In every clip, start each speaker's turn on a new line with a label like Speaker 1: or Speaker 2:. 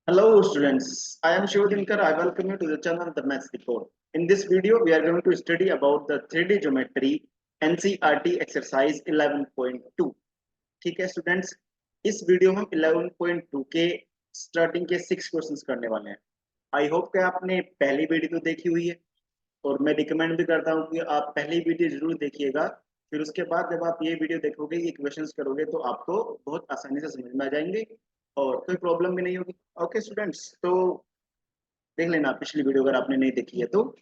Speaker 1: Hello students, I am Shivadinkar. I welcome you to the channel The Maths Report. In this video, we are going to study about the 3D geometry NCERT exercise 11.2. ठीक है students, इस video में हम 11.2 के starting के 6 questions करने वाले हैं। आई होप कि आपने पहली वीडियो तो देखी हुई है और मैं रिकमेंड भी करता हूँ कि आप पहली वीडियो जरूर देखिएगा। फिर उसके बाद जब आप ये वीडियो देखोगे, ये क्वेश्चंस करोगे तो आपको बहुत आसानी से समझ में आ जाएंगे और कोई प्रॉब्लम भी नहीं होगी। ओके स्टूडेंट्स, तो देख लेना पिछली वीडियो अगर आपने नहीं देखी है तो।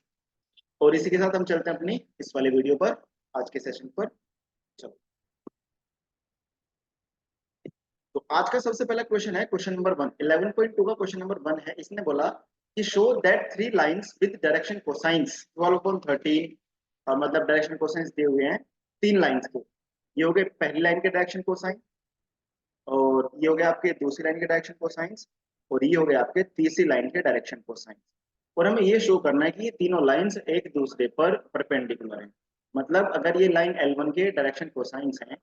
Speaker 1: और इसी के साथ हम चलते हैं अपनी इस वाले वीडियो पर, आज के सेशन पर। चलो, तो आज का सबसे पहला क्वेश्चन है क्वेश्चन नंबर 1। 11.2 का क्वेश्चन नंबर 1 है। इसने बोला कि show that three lines with direction cosines 12/13, और मतलब डायरेक्शन कोसाइंस दिए हुए हैं तीन लाइंस के। ये हो गए पहली लाइन के डायरेक्शन कोसाइन, और ये हो गया आपके दूसरी लाइन के डायरेक्शन कोसाइंस, और ये हो गया आपके तीसरी लाइन के डायरेक्शन कोसाइंस। और हमें ये शो करना है कि ये तीनों लाइंस एक दूसरे पर परपेंडिकुलर हैं। मतलब अगर ये लाइन L1 के डायरेक्शन कोसाइंस हैं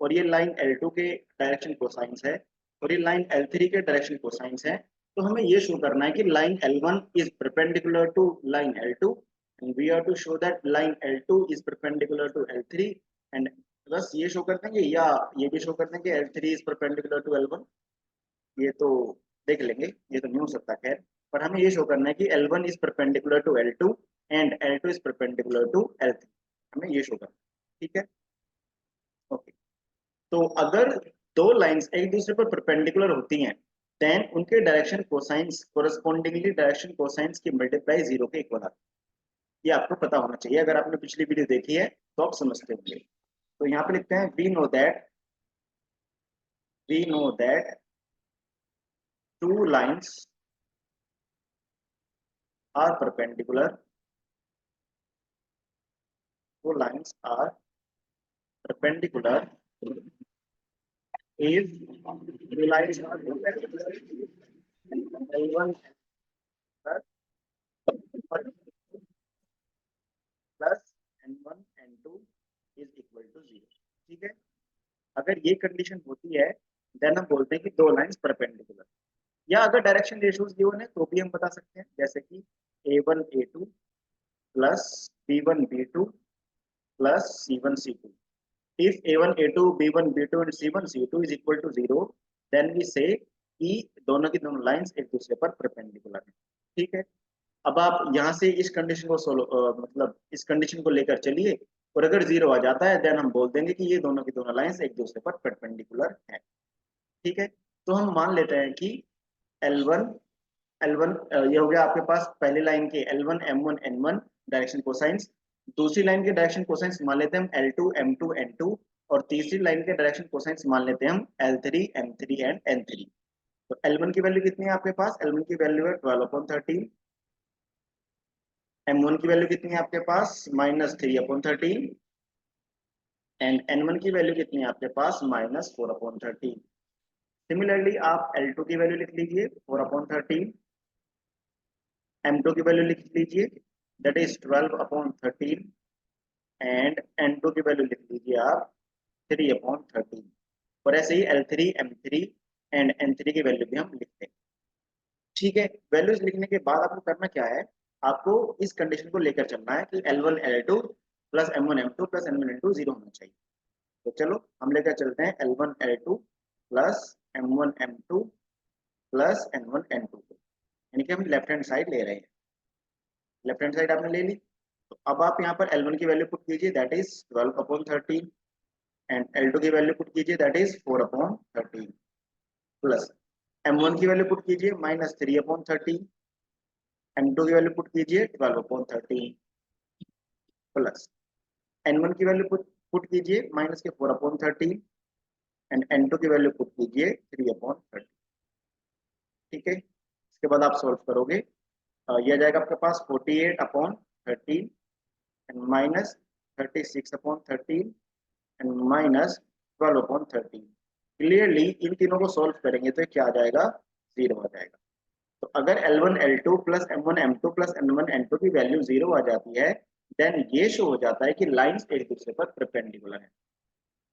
Speaker 1: और ये लाइन L2 के डायरेक्शन कोसाइंस है और ये लाइन L3 के डायरेक्शन कोसाइंस है, तो हमें ये शो करना है कि line L1 is perpendicular to line L2 and we are to show that line L2 is perpendicular to L3। And बस ये शो कर देंगे, या ये भी शो कर देंगे L3 is perpendicular to L1। ये तो देख लेंगे, ये तो नहीं हो सकता खैर। पर हमें ये शो करना है कि L1 is perpendicular to L2 and L2 is perpendicular to L3। हमें ये शो करना है, ठीक है। ओके, तो अगर दो लाइंस एक दूसरे पर परपेंडिकुलर होती हैं, देन उनके डायरेक्शन कोसाइंस कोरस्पोंडिंगली डायरेक्शन कोसाइंस की मल्टीप्लाई जीरो के इक्वल आती है। ये आपको पता होना चाहिए, अगर आपने पिछली वीडियो देखी है तो आप समझते होंगे। तो यहाँ पे लिखते हैं we know that two lines are perpendicular. Two lines are perpendicular if two lines are perpendicular. L1 plus plus N1 N2 is equal to 0। ठीक है, अगर ये कंडीशन होती है देन हम बोलते हैं कि दो लाइंस परपेंडिकुलर। या अगर डायरेक्शन रेशियोज गिवन है तो भी हम बता सकते हैं, जैसे कि A1 A2 plus B1 B2 plus C1 C2। If A1 A2 B1 B2 and C1 C2 is equal to 0, then we say कि दोनों की दोनों लाइंस एक दूसरे पर परपेंडिकुलर है। ठीक है, अब आप यहाँ से इस कंडीशन को मतलब इस कंडीशन को लेकर चलिए, और अगर जीरो आ जाता है देन हम बोल देंगे कि ये दोनों की दोनों लाइंस एक दूसरे पर परपेंडिकुलर है। ठीक है, तो हम मान लेते हैं कि L1 L1 ये हो गया आपके पास पहली लाइन के L1 M1 N1 direction cosines. दूसरी लाइन के डायरेक्शन कोसाइंस मान लेते हैं हम L2 M2 N2, और तीसरी लाइन के डायरेक्शन कोसाइंस मान लेते हैं हम L3 M3 एंड N3। तो L1 की वैल्यू कितनी है आपके पास? L1 की वैल्यू है 12/13। M1 की वैल्यू कितनी है आपके पास? -3/13। एंड N1 की वैल्यू कितनी है आपके पास? -4/13। सिमिलरली आप L2 की वैल्यू लिख लीजिए 4/13। M2 की वैल्यू लिख लीजिए, दैट इज 12/13। एंड N2 की वैल्यू लिख लीजिए आप 3/13। और ऐसे ही L3 M3 एंड N3 की वैल्यू भी हम लिखते हैं। ठीक है, वैल्यूज लिखने के बाद आपको करना क्या है, आपको इस कंडीशन को लेकर चलना है कि L1 L2 plus M1 M2 plus N1 N2 0 होना चाहिए। तो चलो हम लेकर चलते हैं L1 L2 plus M1 M2 plus N1 N2, यानी कि हम लेफ्ट हैंड साइड ले रहे हैं। लेफ्ट हैंड साइड आपने ले ली, तो अब आप यहाँ पर L1 की वैल्यू पुट कीजिए, दैट इज 12/13। एंड L2 की वैल्यू पुट कीजिए, दैट इज 4/13। प्लस M1 की वैल्यू पुट कीजिए -3/13। M2 की वैल्यू पुट कीजिए 12/13। प्लस N1 की वैल्यू पुट कीजिए -4/13। एंड N2 की वैल्यू पुट कीजिए 3/13। ठीक है, इसके बाद आप सॉल्व करोगे, यह आ जाएगा आपके पास 48/13 एंड -36/13 एंड -12/13। क्लियरली इन तीनों को सॉल्व करेंगे तो क्या आ जाएगा? 0 आ जाएगा। तो अगर L1 L2 plus M1 M2 plus N1 N2 की वैल्यू 0 आ जाती है, देन ये शो हो जाता है कि लाइंस एक दूसरे पर परपेंडिकुलर है।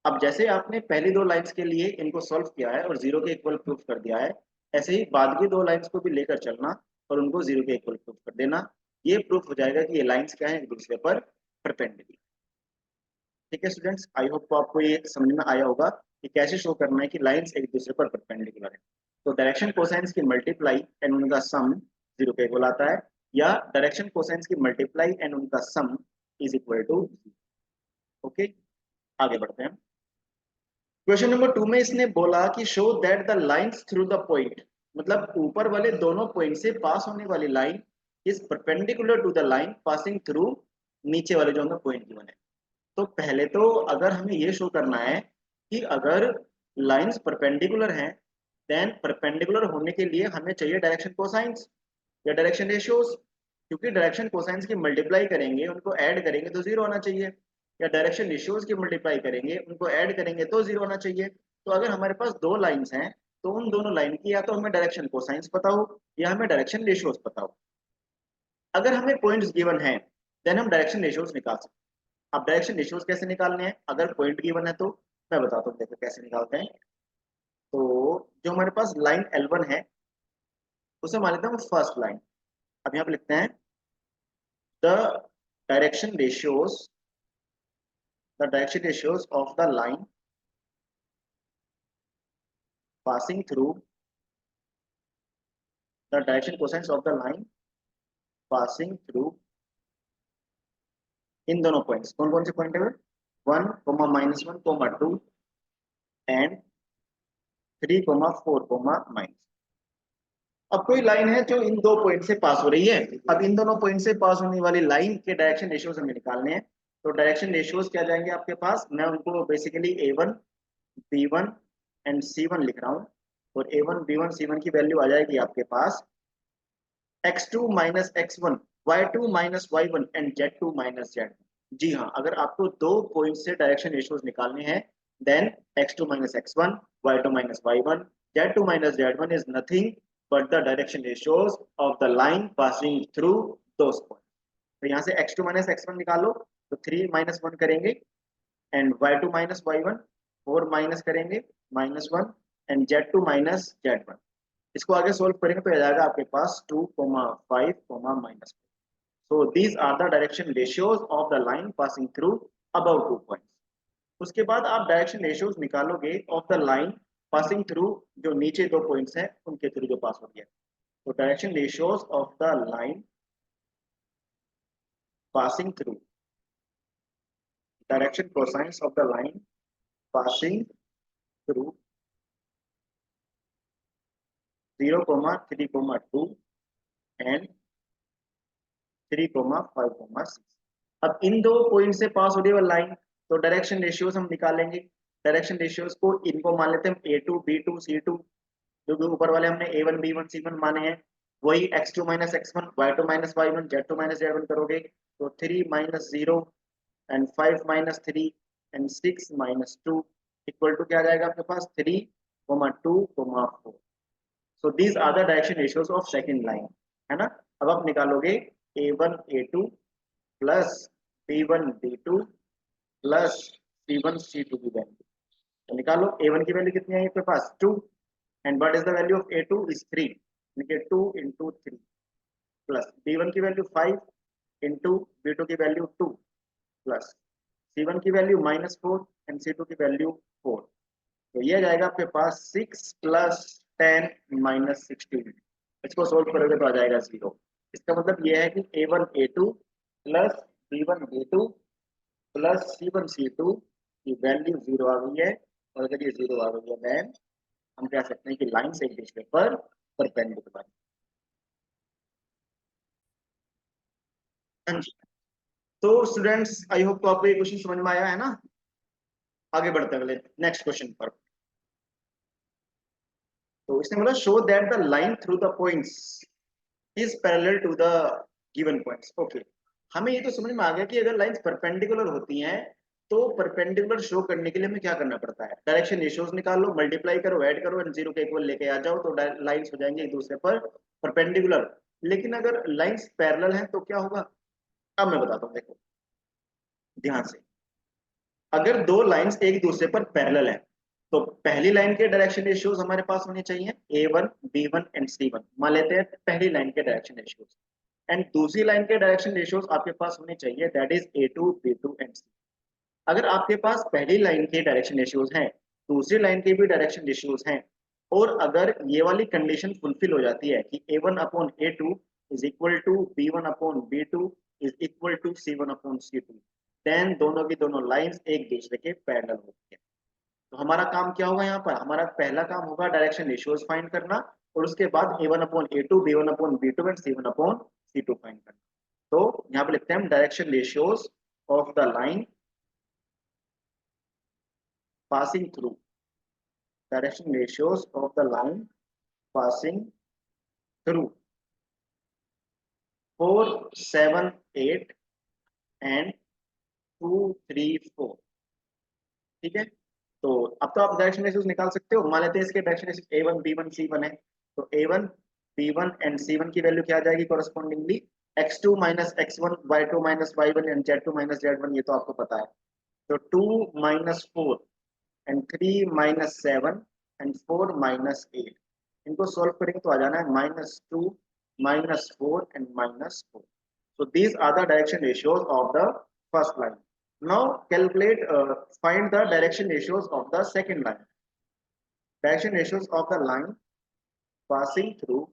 Speaker 1: अब जैसे आपने पहली दो लाइंस के लिए इनको सॉल्व किया है और 0 के इक्वल प्रूफ कर दिया है, ऐसे ही बाद की दो लाइंस को भी लेकर चलना और उनको जीरो के इक्वल प्रूफ कर देना। ये प्रूफ हो जाएगा कि ये लाइंस क्या है, एक दूसरे पर परपेंडिकुलर। ठीक है स्टूडेंट्स, आई होप तो आपको ये समझ में आया होगा कि कैसे शो करना है कि लाइंस एक दूसरे पर परपेंडिकुलर है। तो डायरेक्शन कोसाइंस की मल्टीप्लाई एंड उनका सम जीरो के इक्वल आता है, या डायरेक्शन कोसाइंस की मल्टीप्लाई एंड उनका sum is equal to. Okay, आगे बढ़ते हैं। क्वेश्चन नंबर 2 में इसने बोला कि show that the lines through the point, मतलब ऊपर वाले दोनों पॉइंट से पास होने वाली line is perpendicular to the line passing through नीचे वाले जो हमें पॉइंट गिवन है। तो पहले तो अगर हमें ये शो करना है कि अगर लाइंस परपेंडिकुलर हैं, देन परपेंडिकुलर होने के लिए हमें चाहिए डायरेक्शन कोसाइंस या डायरेक्शन रेशियोज, क्योंकि डायरेक्शन कोसाइंस की मल्टीप्लाई करेंगे, उनको ऐड करेंगे तो जीरो होना चाहिए, या डायरेक्शन रेशियोज की मल्टीप्लाई करेंगे, उनको ऐड करेंगे तो जीरो होना चाहिए। तो अगर हमारे पास दो लाइंस हैं, तो उन दोनों लाइन की या तो हमें डायरेक्शन कोसाइंस पता हो या हमें डायरेक्शन रेशियोज पता हो। अगर हमें पॉइंट्स गिवन है, देन हम डायरेक्शन रेशियोज निकाल सकते हैं। अब डायरेक्शन रेशियोज कैसे निकालने हैं, अगर पॉइंट गिवन है तो मैं बताता हूँ, देखो कैसे निकालते हैं। तो जो हमारे पास लाइन L1 है, उसे मान लेते हैं फर्स्ट लाइन। अब यहाँ पे लिखते हैं the direction ratios, the direction ratios of the line passing through the direction cosines of the line passing through इन दोनों पॉइंट्स, कौन कौन से पॉइंट है, 1, -1, 2 एंड 3, 4, माइनस। अब कोई लाइन है जो इन दो पॉइंट से पास हो रही है। अब इन दोनों पॉइंट से पास होने वाली लाइन के डायरेक्शन रेशियोज हमें निकालने हैं। तो डायरेक्शन रेशियोज क्या जाएंगे आपके पास, मैं उनको basically A1, B1 and C1 लिख रहा हूँ। और A1, B1, C1 की वैल्यू आ जाएगी आपके पास x2 minus x1, y2 minus y1 and z2 minus z। जी हाँ, अगर आपको दो पॉइंट से डायरेक्शन रेशियोज निकालने हैं, then x2 minus x1, y2 minus y1, z2 minus z1 is nothing but the direction ratios of the line passing through those points। तो यहाँ से x2 minus x1 निकालो, तो 3 minus 1 करेंगे, and y2 minus y1 4 minus करेंगे, -1, and z2 minus z1। इसको आगे solve करेंगे तो आ जाएगा आपके पास 2, 5, -5। So these are the direction ratios of the line passing through above 2 points. उसके बाद आप डायरेक्शन रेशियोज निकालोगे of the line passing through जो नीचे दो पॉइंट्स हैं उनके थ्रू जो पास हो रही है। तो direction ratios of the line passing through, direction cosines of the line passing through 0, 3, 2 and 3, 5, 6। अब इन दो पॉइंट से पास हो रही है लाइन, तो डायरेक्शन रेशियोज हम निकालेंगे। डायरेक्शन रेशियोज को इनको मान लेते हैं A2, B2, C2, जो कि ऊपर वाले हमने A1, B1, C1 माने हैं। वही x2 minus x1, y2 minus y1, z2 minus z1 करोगे, तो 3 minus 0 and 5 minus 3 and 6 minus 2 equal to क्या आ जाएगा आपके पास 3, 2, 4। So these are the direction ratios of second line, है ना। अब आप निकालोगे A1, A2 plus B1, B2 plus C1, C2 की वैल्यू। तो निकालो A1 की वैल्यू कितनी है आपके पास 2, and what is the value of A2 is 3, यानी 2 into 3 प्लस B1 की वैल्यू 5 into B2 की वैल्यू 2 प्लस C1 की वैल्यू -4 एंड C2 की वैल्यू 4। तो ये जाएगा आपके पास 6 + 10 - 16। इसको सोल्व करोगे तो आ जाएगा 0। इसका मतलब ये है कि A1, A2 plus B1, B2 plus C1, C2 की वैल्यू 0 आ गई है। और अगर ये 0 आ गई है, देन हम कह सकते हैं कि लाइन से एक दूसरे पर परपेंडिकुलर। हाँ जी। तो स्टूडेंट्स, आई होप तो आपको ये क्वेश्चन समझ में आया है ना। आगे बढ़ते हैं अगले नेक्स्ट क्वेश्चन पर। तो इसने बोला show that the line through the points is parallel to the given points. Okay, हमें ये तो समझ में आ गया कि अगर लाइंस परपेंडिकुलर होती हैं, तो परपेंडिकुलर शो करने के लिए हमें क्या करना पड़ता है, डायरेक्शन रेशियोज निकालो, मल्टीप्लाई करो, ऐड करो एंड जीरो के इक्वल लेके आ जाओ, तो लाइंस हो जाएंगे एक दूसरे पर परपेंडिकुलर। लेकिन अगर लाइंस पैरेलल हैं तो क्या होगा, अब मैं बताता हूँ, देखो ध्यान से। अगर दो लाइंस एक दूसरे पर पैरेलल हैं, तो पहली लाइन के डायरेक्शन रेशियोज हमारे पास होने चाहिए A1, B1 एंड C1। मान लेते हैं पहली लाइन के डायरेक्शन रेशियोज। एंड दूसरी लाइन के डायरेक्शन रेशियोज आपके पास होने चाहिए, that is A2, B2 and C। अगर आपके पास पहली लाइन के डायरेक्शन रेशियोज हैं, दूसरी लाइन के भी डायरेक्शन रेशियोज हैं, और अगर ये वाली कंडीशन फुलफिल हो जाती है कि A1 upon A2 is equal to B1 upon B2 is equal to C1 upon C2, then दोनों की दोनों लाइंस एक दूसरे के पैरेलल होती है। तो हमारा काम क्या होगा, यहाँ पर हमारा पहला काम होगा डायरेक्शन रेशियोज फाइंड करना, और उसके बाद A1 upon A2, B1 upon B2 and C1 upon C2 find करना। तो यहाँ पे लिखते हैं हम direction ratios of the line passing through, direction ratios of the line passing through 4, 7, 8 and 2, 3, 4। ठीक है, तो अब तो आप डायरेक्शन रेशियोज निकाल सकते हो। मान लेते हैं इसके direction ratio A1, B1, C1 है, तो A1, B1 एंड C1 की वैल्यू क्या आ जाएगी correspondingly, x2 minus x1, y2 minus y1 and z2 minus z1, ये तो आपको पता है। तो 2 minus 4 and 3 minus 7 and 4 minus 8, इनको सॉल्व करेंगे तो आ जाना है -2, -4 and -4। So these are the direction ratios of the first line. Now calculate, find the direction ratios of the second line. Direction ratios of the line passing through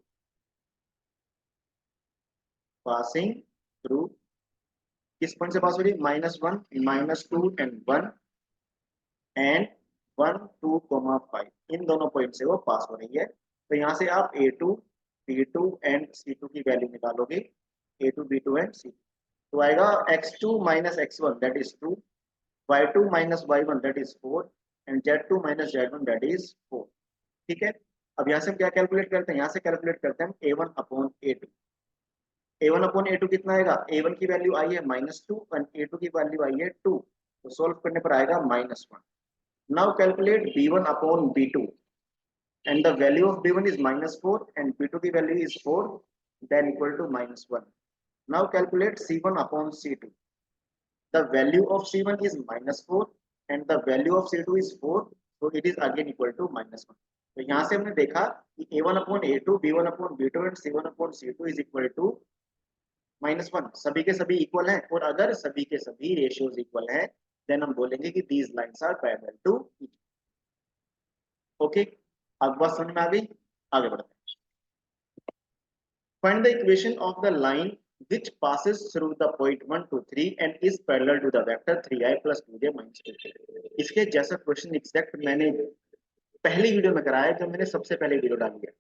Speaker 1: किस point से पास हो रही है, -1, -2 एंड 1 एंड 1, 2, 5, इन दोनों point से वो पास हो रही है। तो यहाँ से आप A2, B2 एंड C2 की वैल्यू निकालोगे, A2, B2 एंड C2। तो आएगा x2 minus x1 that is 2, y2 minus y1 that is 4 and z2 minus z1 that is 4। ठीक है, अब यहाँ से हम क्या कैलकुलेट करते हैं, यहाँ से कैलकुलेट करते हैं हम A1 upon A2। A1 upon A2 कितना आएगा, A1 की वैल्यू आई है -2 एंड A2 की वैल्यू आई है 2, तो सोल्व करने पर आएगा -1। Now calculate B1 upon B2, and the value of B1 is -4 and B2 की value is 4, then equal to -1। Now calculate C1 upon C2. The value of C1 is -4 and the value of C2 is 4, so it is again equal to -1। तो यहाँ से हमने देखा कि A1 upon A2, B1 upon B2 and C1 upon C2 is equal to -1, सभी के सभी equal हैं, और अगर सभी के सभी रेशियोज इक्वल हैं देन हम बोलेंगे कि these lines are parallel to each other। Okay, अब बात समझ में आ गई, आगे बढ़ते हैं। Find the equation of the line which passes through the point 1 to 3 and is parallel to the vector 3i plus 2j minus 2k। इसके जैसा क्वेश्चन एग्जैक्ट मैंने पहली वीडियो में कराया, जो मैंने सबसे पहले वीडियो डाली है,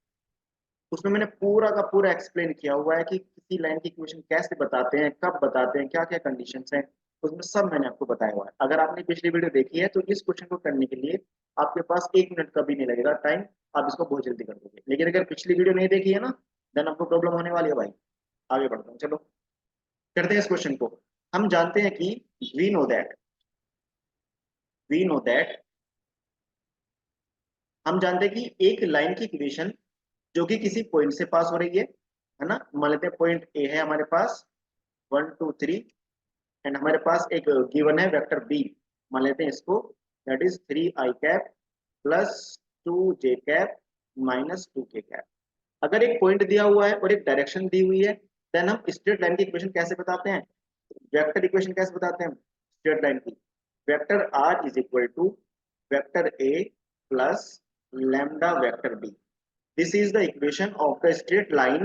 Speaker 1: उसमें मैंने पूरा का पूरा एक्सप्लेन किया हुआ है कि किसी लाइन की इक्वेशन कैसे बताते हैं, कब बताते हैं, क्या क्या कंडीशंस हैं, उसमें सब मैंने आपको बताया हुआ है। अगर आपने पिछली वीडियो देखी है तो इस क्वेश्चन को करने के लिए आपके पास 1 मिनट का भी नहीं लगेगा टाइम, आप इसको बहुत जल्दी कर दोगे। लेकिन अगर पिछली वीडियो नहीं देखी है ना, देन आपको प्रॉब्लम होने वाली है भाई। आगे बढ़ता हूँ, चलो करते हैं इस क्वेश्चन को। हम जानते हैं कि we know that we know that हम जानते हैं कि एक लाइन की इक्वेशन जो कि किसी पॉइंट से पास हो रही है ना, मान लेते हैं पॉइंट ए है हमारे पास 1, 2, 3, एंड हमारे पास एक गिवन है वेक्टर बी, मान लेते हैं इसको, that is 3i cap plus 2j cap minus 2k cap. अगर एक पॉइंट दिया हुआ है और एक डायरेक्शन दी हुई है, देन हम स्ट्रेट लाइन की इक्वेशन कैसे बताते हैं, वेक्टर इक्वेशन कैसे बताते हैं स्ट्रेट लाइन की, vector R is equal to vector A plus lambda vector B. This is the equation of the straight line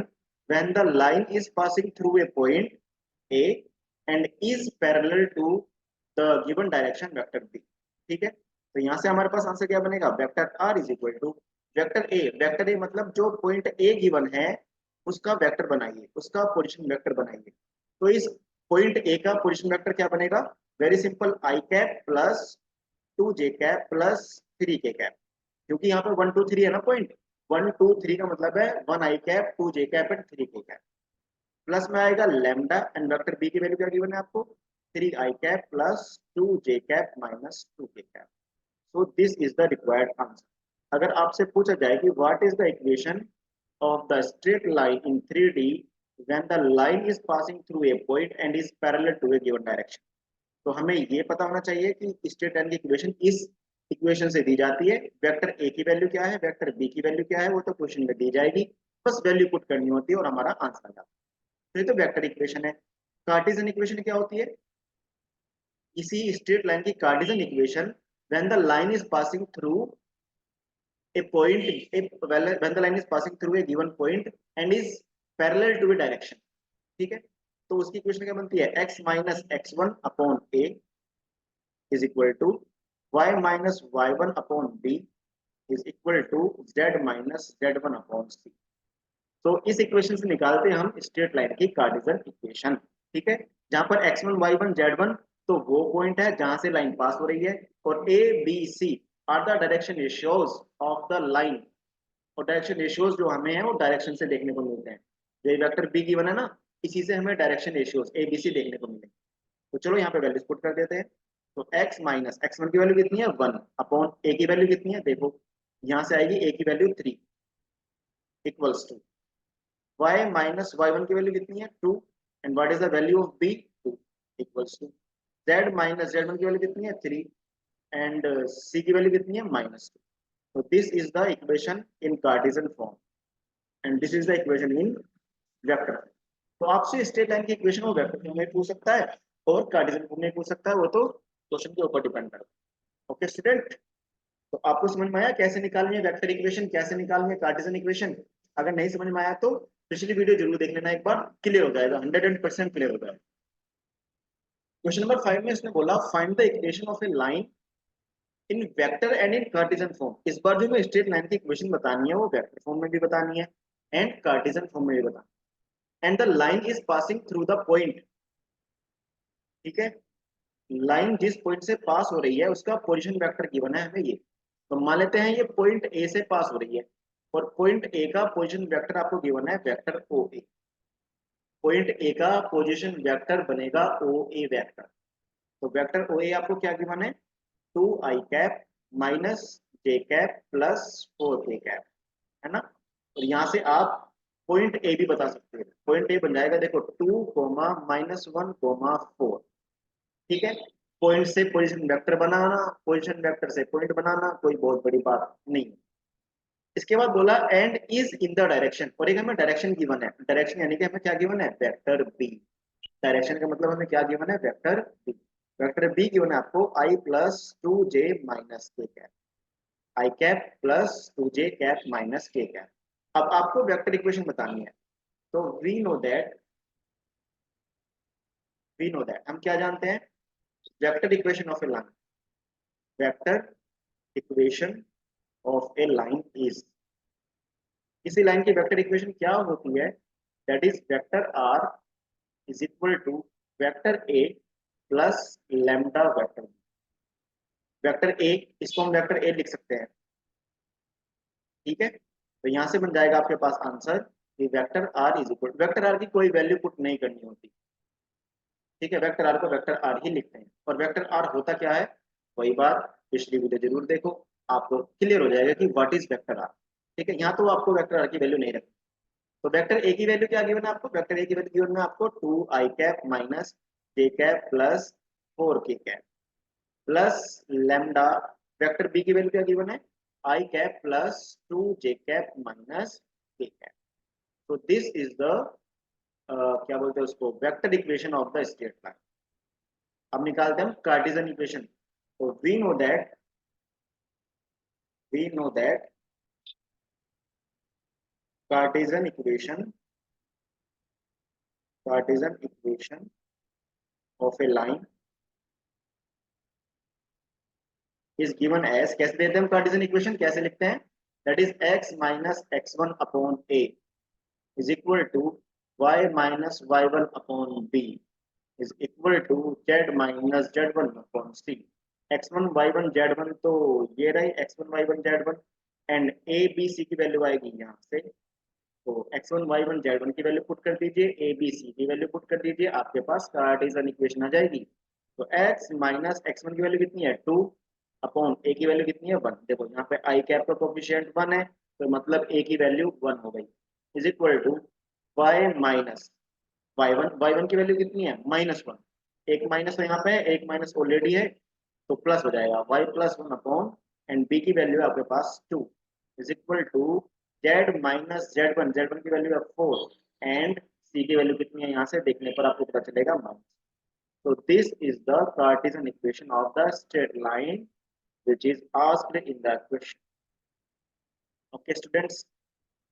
Speaker 1: when the line is passing through a point A and is parallel to the given direction vector B। ठीक है, तो यहाँ से हमारे पास answer क्या बनेगा, vector R is equal to vector A। Vector A मतलब जो पॉइंट A गिवन है उसका वेक्टर बनाइए, उसका पोजीशन वेक्टर बनाइए। तो इस पॉइंट A का पोजीशन वेक्टर क्या बनेगा, very simple, i cap plus 2j cap plus 3k cap, क्योंकि यहाँ पर 1, 2, 3 है ना पॉइंट, 1, 2, 3 का मतलब है 1i cap, 2j cap and 3k cap, plus में आएगा लैम्डा एंड वेक्टर बी की वैल्यू क्या गिवन है आपको, 3i cap plus 2j cap minus 2k cap. So this is the required answer. अगर आपसे पूछा जाए कि what is the equation of the straight line in 3D when the line is passing through a point and is parallel to a given direction, तो हमें ये पता होना चाहिए कि स्ट्रेट लाइन की इक्वेशन इस इक्वेशन से दी जाती है। वेक्टर ए की वैल्यू क्या है, वेक्टर बी की वैल्यू क्या है, वो तो क्वेश्चन में दी जाएगी, बस वैल्यू पुट करनी होती है और हमारा आंसर आ जाता है। तो ये तो वेक्टर इक्वेशन है। कार्टेशियन इक्वेशन क्या होती है, किसी स्ट्रेट लाइन की Cartesian equation when the line is passing through a point when the line is passing through a given point and is parallel to a direction, ठीक है। तो उसकी इक्वेशन क्या बनती है, x minus x one upon A is equal to y minus Y one upon B is equal to z minus Z one upon c. तो इस equation से निकालते हैं हम स्ट्रेट लाइन की कार्टेशियन इक्वेशन, ठीक है। जहां पर x1 y1 z1 तो वो पॉइंट है जहां से लाइन पास हो रही है, और a b c are the direction ratios of the line. और डायरेक्शन रेशियोज जो हमें है वो डायरेक्शन से देखने को मिलते हैं। जो वेक्टर बी गिवन है ना, इसी से हमें direction ratios A B C देखने को मिलेंगे। तो चलो यहाँ पे वैल्यूज पुट कर देते हैं। तो x माइनस एक्स वन की वैल्यू कितनी है, 1 अपॉन ए की वैल्यू कितनी है, देखो यहाँ से आएगी ए की value 3 equals to y minus Y one की वैल्यू कितनी है 2, and what is the value of b 2 equals to z minus Z one की वैल्यू कितनी है 3, एंड c की वैल्यू कितनी है -2। So this is the equation in Cartesian form and this is the equation in vector form. तो आपसे straight line की equation को वेक्टर फॉर्म में पूछ सकता है और कार्टेशियन फॉर्म में पूछ सकता है, वो तो क्वेश्चन के ऊपर डिपेंड करता है। ओके स्टूडेंट, तो आपको समझ में आया कैसे निकालनी है वेक्टर इक्वेशन, कैसे निकालनी है कार्टेशियन इक्वेशन। अगर नहीं समझ में आया तो पिछली वीडियो जरूर देख लेना, एक बार क्लियर हो जाएगा, 100% क्लियर हो जाएगा। क्वेश्चन नंबर 5 में इसने बोला find the equation of a line in vector and in Cartesian form. इस बार जो मैं स्ट्रेट लाइन की इक्वेशन बतानी है वो वेक्टर फॉर्म में भी बतानी है एंड कार्टेशियन फॉर्म में भी बतानी है। And the line is passing through the point, ठीक है। लाइन जिस पॉइंट से पास हो रही है उसका पोजीशन वेक्टर गिवन है हमें ये। तो मान लेते हैं ये पॉइंट ए से पास हो रही है और पॉइंट ए का पोजीशन वेक्टर आपको गिवन है vector O A. Point A का पोजीशन वेक्टर बनेगा ओ ए वेक्टर। तो वेक्टर ओ ए आपको क्या गिवन है, 2i cap minus j cap plus 4k cap, है ना। और यहाँ से आप पॉइंट ए भी बता सकते हैं। पॉइंट ए बन जाएगा देखो 2 कोमा -1 कोमा 4, ठीक है। पॉइंट से पोजीशन वेक्टर बनाना, पोजीशन वेक्टर से पॉइंट बनाना कोई बहुत बड़ी बात नहीं। इसके बाद बोला and is in the direction, और एक हमें डायरेक्शन गिवन है। डायरेक्शन यानी कि हमें क्या गिवन है, वेक्टर बी। डायरेक्शन का मतलब हमें क्या गिवन है, vector B. Vector b given है आपको i plus 2j minus k cap, i cap plus 2j cap minus k cap. अब आपको वेक्टर इक्वेशन बतानी है। तो वी नो दैट हम क्या जानते हैं, vector equation of a line, vector equation of a line is, किसी लाइन की वेक्टर इक्वेशन क्या होती है, that is vector R is equal to vector A plus lambda vector B. Vector A, इसको हम वेक्टर ए लिख सकते हैं, ठीक है। तो यहां से बन जाएगा आपके पास आंसर कि vector R is equal, vector R की कोई वैल्यू पुट नहीं करनी होती, ठीक है। वेक्टर आर को वेक्टर आर ही लिखते हैं। और वेक्टर आर होता क्या है, वही बात पिछली वीडियो जरूर देखो, आपको क्लियर हो जाएगा कि व्हाट इज वेक्टर आर, ठीक है। यहाँ तो आपको वेक्टर आर की वैल्यू नहीं रखनी। तो वेक्टर ए की वैल्यू क्या गिवन है आपको, वेक्टर ए की वैल्यू गिवन है आपको 2i cap minus j cap plus 4k cap plus lambda. Vector B की वैल्यू क्या गिवन है, i cap plus 2j cap minus k cap. तो दिस इज द क्या बोलते हैं उसको, vector equation of the straight line. अब निकालते हैं हम कार्टेशियन इक्वेशन। तो we know that Cartesian equation of a line is given as, कैसे देते हैं हम कार्टेशियन इक्वेशन, कैसे लिखते हैं, that is x minus x one upon A is equal to y minus Y one upon B is equal to z minus Z one upon C. x1 y1 z1 तो ये रही x1 y1 z1, and a b c की value आएगी यहाँ से। तो x1 y1 z1 की value put कर दीजिए, a b c की वैल्यू पुट कर दीजिए, आपके पास कार्टेशियन इक्वेशन आ जाएगी। तो x माइनस x1 की वैल्यू कितनी है 2 अपॉन a की वैल्यू कितनी है 1। देखो यहाँ पे i कैप का कोफिशिएंट 1 है, तो मतलब a की वैल्यू 1 हो गई, is equal to y minus y1 की वैल्यू कितनी है -1। एक माइनस तो यहाँ पे एक माइनस ऑलरेडी है, तो प्लस हो जाएगा y plus 1 upon and b की वैल्यू है आपके पास 2 is equal to z minus z1 की वैल्यू है 4 एंड c की वैल्यू कितनी है यहाँ से देखने पर आपको पता चलेगा माइनस। तो this is the Cartesian equation of the straight line which is asked in the question. Okay students,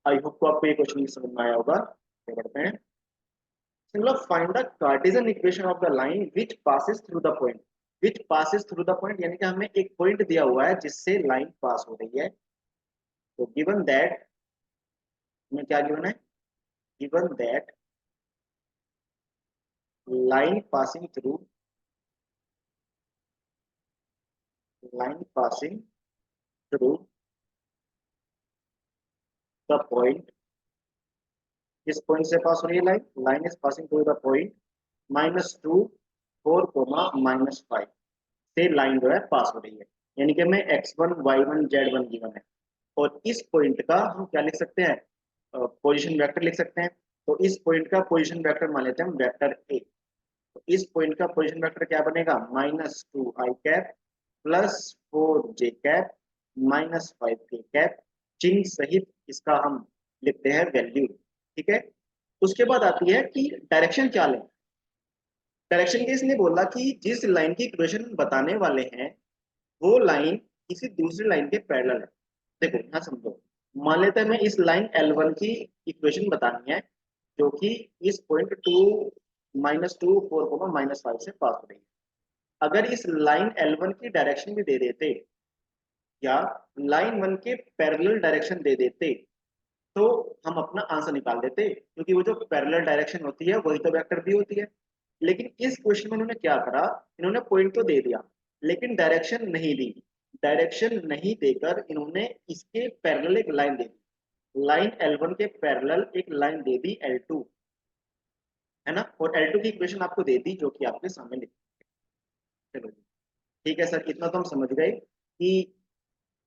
Speaker 1: I hope को आपको ये क्वेश्चन समझ में आया होगा। आगे बढ़ते हैं। मतलब find the Cartesian equation of the line which passes through the point. Which passes through the point यानी कि हमें एक पॉइंट दिया हुआ है जिससे लाइन पास हो रही है। तो given that में क्या given है? Given that line passing through the point, इस पॉइंट से पास हो रही है line is passing through the point -2 4 -5 से लाइन जो है पास हो रही है। यानी कि हमें x1 y1 z1 गिवन है और इस पॉइंट का हम क्या लिख सकते हैं, पोजीशन वेक्टर लिख सकते हैं। तो इस पॉइंट का पोजीशन वेक्टर मान लेते हैं हम वेक्टर ए। तो इस पॉइंट का पोजीशन वेक्टर क्या बनेगा, -2 i cap +4 j cap -5 k cap, चिन्ह सहित इसका हम लिखते हैं वैल्यू। ठीक है। उसके बाद आती है कि डायरेक्शन क्या लें। डायरेक्शन के इसने बोला कि जिस लाइन की इक्वेशन बताने वाले हैं वो लाइन किसी दूसरी लाइन के पैरेलल है। देखो यहाँ समझो, मान लेते हैं मैं इस लाइन L1 की इक्वेशन बतानी है जो कि इस पॉइंट -2 4 -5 से पास हो रही है। अगर इस लाइन L1 की डायरेक्शन भी दे देते या लाइन 1 के पैरेलल डायरेक्शन दे देते तो हम अपना आंसर निकाल देते, क्योंकि वो जो पैरेलल डायरेक्शन होती है वही तो वेक्टर भी होती है। लेकिन इस क्वेश्चन में इन्होंने क्या करा, इन्होंने पॉइंट तो दे दिया लेकिन डायरेक्शन नहीं दी। डायरेक्शन नहीं देकर इन्होंने इसके पैरेलल एक लाइन दे दी, लाइन L1 के पैरेलल एक लाइन दे दी L2, है ना। और L2 की इक्वेशन आपको दे दी जो कि आपके सामने लिखी। चलो ठीक है सर, इतना तो हम समझ गए कि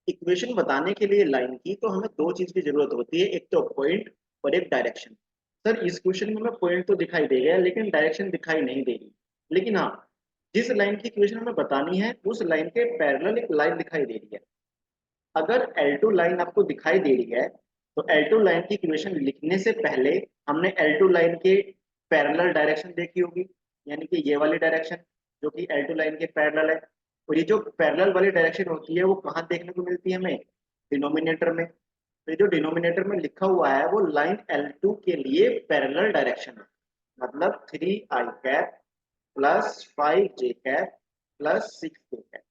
Speaker 1: इक्वेशन बताने के लिए लाइन की तो हमें दो चीज की जरूरत होती है, एक तो पॉइंट और एक डायरेक्शन। सर इस क्वेश्चन में हमें पॉइंट तो दिखाई दे गया लेकिन डायरेक्शन दिखाई नहीं देगी। लेकिन हाँ, जिस लाइन की इक्वेशन हमें बतानी है उस लाइन के पैरेलल एक लाइन दिखाई दे रही है। अगर L2 लाइन आपको दिखाई दे रही है तो L2 लाइन की इक्वेशन लिखने से पहले हमने L2 लाइन के पैरेलल डायरेक्शन देखी होगी, यानी कि ये वाली डायरेक्शन जो कि L2 लाइन के पैरेलल है। और ये जो पैरेलल वाली डायरेक्शन होती है वो कहाँ देखने को मिलती है हमें, डिनोमिनेटर में। तो ये जो डिनोमिनेटर में लिखा हुआ है वो लाइन L2 के लिए पैरेलल डायरेक्शन है, मतलब 3i cap +5j cap +6k cap.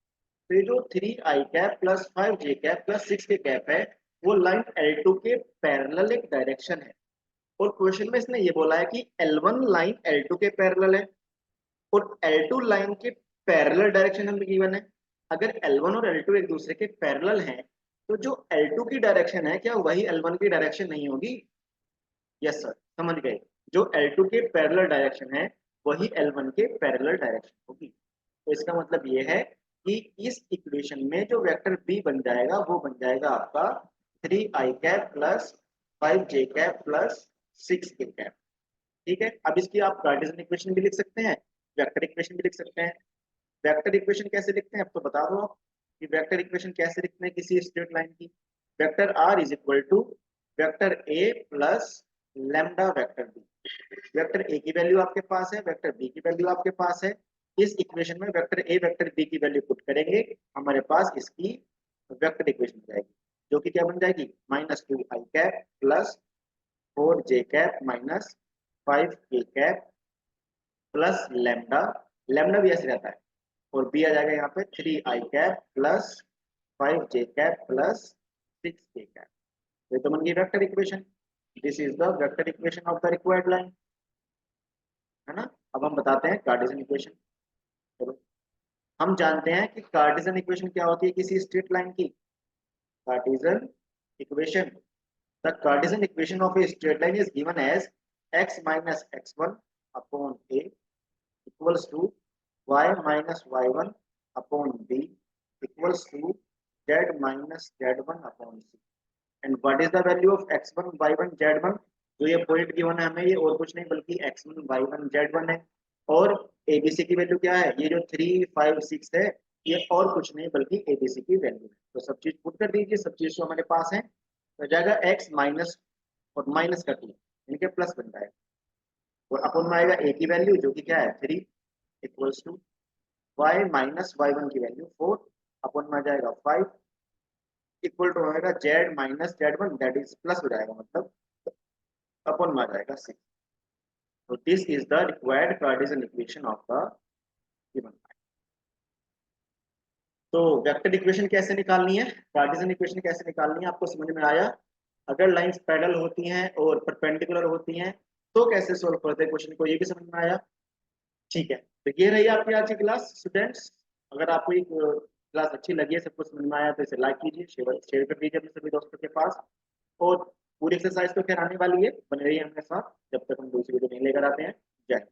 Speaker 1: तो ये जो 3i cap +5j cap +6k cap है वो लाइन L2 के पैरेलल एक डायरेक्शन है। और क्वेश्चन में इसने ये बोला है कि L1 लाइन L2 के पैरेलल है और L2 लाइन के पैरेलल डायरेक्शन हमें गिवन है। अगर L1 और L2 एक दूसरे के पैरेलल हैं तो जो L2 की डायरेक्शन है क्या वही L1 की डायरेक्शन नहीं होगी? यस सर, समझ गए। जो L2 के पैरेलल डायरेक्शन है वही L1 के पैरेलल डायरेक्शन होगी। तो इसका मतलब ये है कि इस इक्वेशन में जो वेक्टर बी बन जाएगा वो बन जाएगा आपका 3i cap +5j cap +6k cap. ठीक है। अब इसकी आप कार्टेशियन इक्वेशन भी लिख सकते हैं, वेक्टर इक्वेशन भी लिख सकते हैं। वेक्टर इक्वेशन कैसे लिखते हैं अब तो बता दो आप कि वेक्टर इक्वेशन कैसे लिखते हैं किसी स्ट्रेट लाइन की। Vector r is equal to vector a plus lambda vector b। Vector a की वैल्यू आपके पास है, वेक्टर b की वैल्यू आपके पास है। इस इक्वेशन में वेक्टर a वेक्टर b की वैल्यू पुट करेंगे, हमारे पास इसकी वेक्टर इक्वेशन हो जाएगी जो कि क्या बन जाएगी, -2i cap +4j cap -5k cap plus lambda, lambda भी ऐसे रहता है, और बी आ जाएगा यहाँ पे 3i cap +5j cap +6k cap. ये तो बन गई vector equation. This is the vector equation of the required line, है ना। अब हम बताते हैं कार्टेशियन इक्वेशन। चलो हम जानते हैं कि कार्टेशियन इक्वेशन क्या होती है किसी स्ट्रेट लाइन की। Cartesian equation, the Cartesian equation of a straight line is given as x minus x1 upon a equals to y minus y1 upon b equals to z minus z1 upon c। And what is the value of x1 y1 z1? जो ये point given है हमें ये और कुछ नहीं बल्कि x1 y1 z1 है। और abc की वैल्यू क्या है, ये जो 3 5 6 है ये और कुछ नहीं बल्कि एबीसी की वैल्यू है। तो सब चीज पुट कर दीजिए, सब चीज जो हमारे पास है, तो जाएगा एक्स माइनस और माइनस का 2 यानी कि प्लस बन जाएगा, और अपन में आएगा ए की वैल्यू जो कि क्या है 3 equals to Y minus Y one की वैल्यू 4, अपन में आ जाएगा 5 इक्वल टू होगा Z minus Z one that is plus हो जाएगा, मतलब अपन में आ जाएगा 6। तो this is the required Cartesian equation of the given. तो वेक्टर इक्वेशन कैसे निकालनी है, कार्टेशियन इक्वेशन कैसे निकालनी है, आपको समझ में आया। अगर लाइंस पैरेलल होती हैं और परपेंडिकुलर होती हैं तो कैसे सोल्व करते हैं क्वेश्चन को, ये भी समझ में आया। ठीक है, तो ये रही आपकी आज की क्लास स्टूडेंट्स। अगर आपको ये क्लास अच्छी लगी है, सब कुछ समझ में आया, तो इसे लाइक कीजिए, शेयर कर दीजिए अपने सभी दोस्तों के पास। और पूरी एक्सरसाइज तो खैर आने वाली है, बने रहिए हमारे साथ जब तक हम दूसरी वीडियो नहीं लेकर आते हैं। जय हिंद।